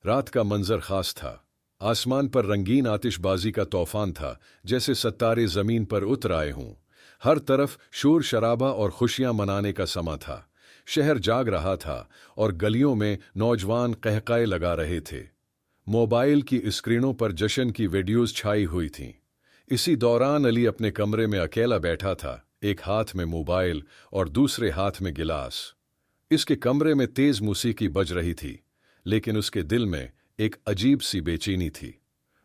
रात का मंजर खास था। आसमान पर रंगीन आतिशबाजी का तूफान था, जैसे सितारे जमीन पर उतर आए हों। हर तरफ शोर शराबा और खुशियां मनाने का समा था। शहर जाग रहा था और गलियों में नौजवान कहकाए लगा रहे थे। मोबाइल की स्क्रीनों पर जश्न की वीडियोस छाई हुई थीं। इसी दौरान अली अपने कमरे में अकेला बैठा था, एक हाथ में मोबाइल और दूसरे हाथ में गिलास। इसके कमरे में तेज मौसीकी बज रही थी, लेकिन उसके दिल में एक अजीब सी बेचैनी थी।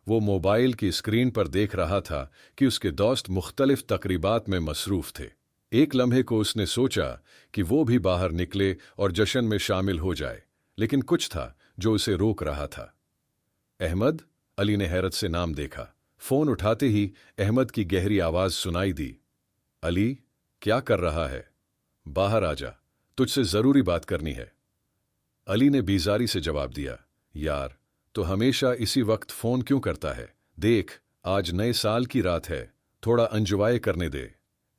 वो मोबाइल की स्क्रीन पर देख रहा था कि उसके दोस्त मुख्तलिफ तकरीबात में मसरूफ थे। एक लम्हे को उसने सोचा कि वो भी बाहर निकले और जश्न में शामिल हो जाए, लेकिन कुछ था जो उसे रोक रहा था। अहमद, अली ने हैरत से नाम देखा। फोन उठाते ही अहमद की गहरी आवाज सुनाई दी। अली, क्या कर रहा है? बाहर आ जा, तुझसे जरूरी बात करनी है। अली ने बेजारी से जवाब दिया, यार, तो हमेशा इसी वक्त फोन क्यों करता है? देख, आज नए साल की रात है, थोड़ा एंजॉय करने दे।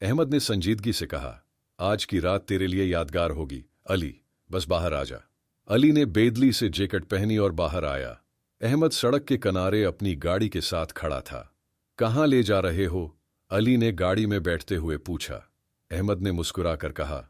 अहमद ने संजीदगी से कहा, आज की रात तेरे लिए यादगार होगी अली, बस बाहर आ जा। अली ने बेदली से जैकेट पहनी और बाहर आया। अहमद सड़क के किनारे अपनी गाड़ी के साथ खड़ा था। कहाँ ले जा रहे हो? अली ने गाड़ी में बैठते हुए पूछा। अहमद ने मुस्कुराकर कहा,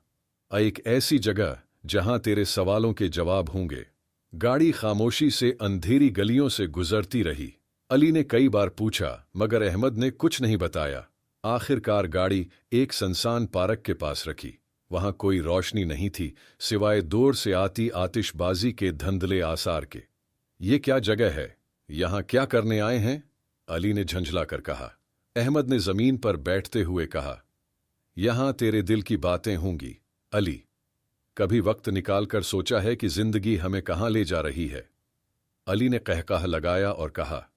एक ऐसी जगह जहां तेरे सवालों के जवाब होंगे। गाड़ी खामोशी से अंधेरी गलियों से गुजरती रही। अली ने कई बार पूछा, मगर अहमद ने कुछ नहीं बताया। आखिरकार गाड़ी एक सुनसान पार्क के पास रखी। वहां कोई रोशनी नहीं थी, सिवाय दूर से आती आतिशबाजी के धुंधले आसार के। ये क्या जगह है? यहां क्या करने आए हैं? अली ने झंझलाकर कहा। अहमद ने जमीन पर बैठते हुए कहा, यहां तेरे दिल की बातें होंगी अली। कभी वक्त निकालकर सोचा है कि जिंदगी हमें कहां ले जा रही है? अली ने कहकाह लगाया और कहा,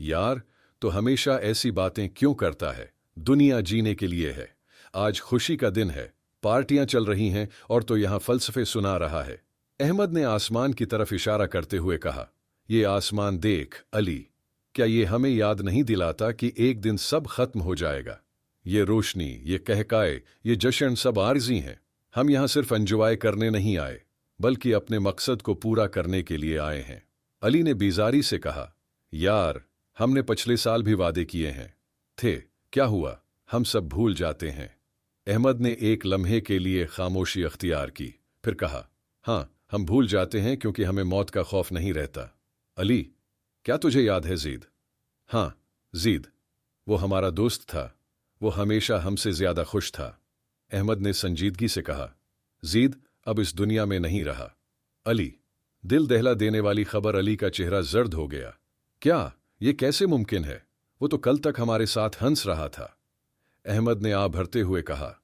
यार, तो हमेशा ऐसी बातें क्यों करता है? दुनिया जीने के लिए है। आज खुशी का दिन है, पार्टियां चल रही हैं और तो यहां फलसफे सुना रहा है। अहमद ने आसमान की तरफ इशारा करते हुए कहा, ये आसमान देख अली, क्या ये हमें याद नहीं दिलाता कि एक दिन सब खत्म हो जाएगा? ये रोशनी, ये कहकाए, ये जश्न सब आरजी हैं। हम यहां सिर्फ एंजॉय करने नहीं आए, बल्कि अपने मकसद को पूरा करने के लिए आए हैं। अली ने बेजारी से कहा, यार, हमने पिछले साल भी वादे किए हैं थे, क्या हुआ? हम सब भूल जाते हैं। अहमद ने एक लम्हे के लिए खामोशी अख्तियार की, फिर कहा, हाँ, हम भूल जाते हैं क्योंकि हमें मौत का खौफ नहीं रहता। अली, क्या तुझे याद है जीद? हाँ, जीद, वो हमारा दोस्त था। वो हमेशा हमसे ज्यादा खुश था। अहमद ने संजीदगी से कहा, जीद अब इस दुनिया में नहीं रहा। अली, दिल दहला देने वाली खबर। अली का चेहरा जर्द हो गया। क्या ये कैसे मुमकिन है? वो तो कल तक हमारे साथ हंस रहा था। अहमद ने आ भरते हुए कहा,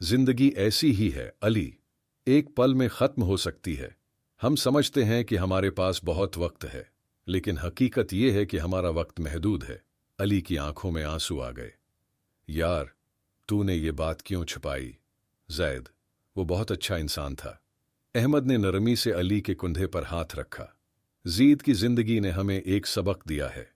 जिंदगी ऐसी ही है अली, एक पल में खत्म हो सकती है। हम समझते हैं कि हमारे पास बहुत वक्त है, लेकिन हकीकत यह है कि हमारा वक्त महदूद है। अली की आंखों में आंसू आ गए। यार, तूने ये बात क्यों छुपाई? जैद, वो बहुत अच्छा इंसान था। अहमद ने नरमी से अली के कंधे पर हाथ रखा। जीद की जिंदगी ने हमें एक सबक दिया है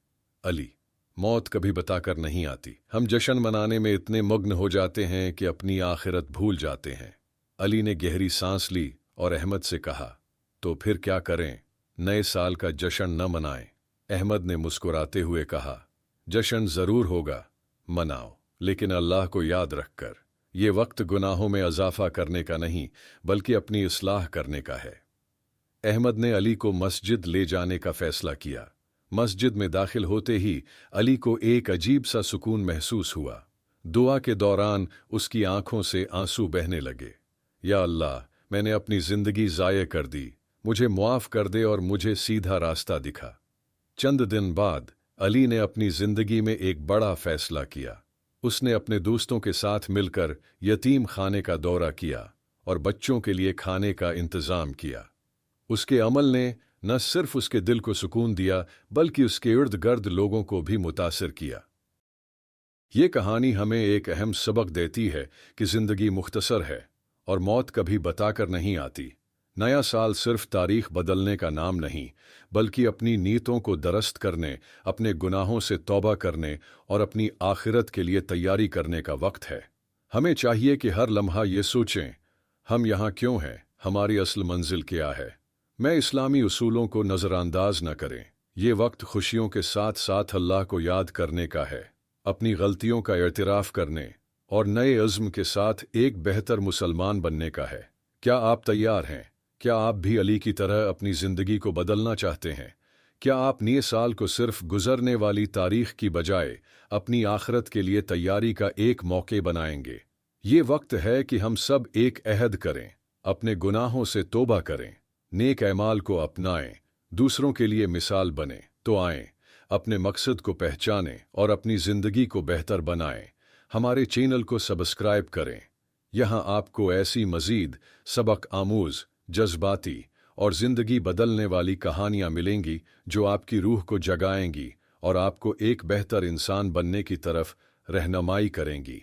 अली, मौत कभी बताकर नहीं आती। हम जश्न मनाने में इतने मग्न हो जाते हैं कि अपनी आखिरत भूल जाते हैं। अली ने गहरी सांस ली और अहमद से कहा, तो फिर क्या करें? नए साल का जश्न न मनाएं? अहमद ने मुस्कुराते हुए कहा, जश्न जरूर होगा, मनाओ, लेकिन अल्लाह को याद रखकर। ये वक्त गुनाहों में इजाफा करने का नहीं, बल्कि अपनी इस्लाह करने का है। अहमद ने अली को मस्जिद ले जाने का फैसला किया। मस्जिद में दाखिल होते ही अली को एक अजीब सा सुकून महसूस हुआ। दुआ के दौरान उसकी आंखों से आंसू बहने लगे। या अल्लाह, मैंने अपनी जिंदगी ज़ाये कर दी, मुझे मुआफ़ कर दे और मुझे सीधा रास्ता दिखा। चंद दिन बाद अली ने अपनी जिंदगी में एक बड़ा फैसला किया। उसने अपने दोस्तों के साथ मिलकर यतीम खाने का दौरा किया और बच्चों के लिए खाने का इंतज़ाम किया। उसके अमल ने न सिर्फ उसके दिल को सुकून दिया, बल्कि उसके इर्द गिर्द लोगों को भी मुतासिर किया। ये कहानी हमें एक अहम सबक देती है कि जिंदगी मुख्तसर है और मौत कभी बताकर नहीं आती। नया साल सिर्फ तारीख बदलने का नाम नहीं, बल्कि अपनी नीयतों को दुरुस्त करने, अपने गुनाहों से तौबा करने और अपनी आखिरत के लिए तैयारी करने का वक्त है। हमें चाहिए कि हर लम्हा ये सोचें, हम यहाँ क्यों हैं, हमारी असल मंजिल क्या है। मैं इस्लामी उसूलों को नज़रअंदाज न करें। ये वक्त खुशियों के साथ साथ अल्लाह को याद करने का है, अपनी गलतियों का एतराफ़ करने और नए अज़्म के साथ एक बेहतर मुसलमान बनने का है। क्या आप तैयार हैं? क्या आप भी अली की तरह अपनी ज़िंदगी को बदलना चाहते हैं? क्या आप नए साल को सिर्फ गुजरने वाली तारीख की बजाय अपनी आखिरत के लिए तैयारी का एक मौके बनाएंगे? ये वक्त है कि हम सब एक अहद करें, अपने गुनाहों से तौबा करें, नेक ऐमाल को अपनाएं, दूसरों के लिए मिसाल बने। तो आएं, अपने मकसद को पहचानें और अपनी ज़िंदगी को बेहतर बनाएं। हमारे चैनल को सब्सक्राइब करें। यहाँ आपको ऐसी मज़ीद सबक आमूज़, जज्बाती और ज़िंदगी बदलने वाली कहानियाँ मिलेंगी जो आपकी रूह को जगाएंगी और आपको एक बेहतर इंसान बनने की तरफ रहनुमाई करेंगी।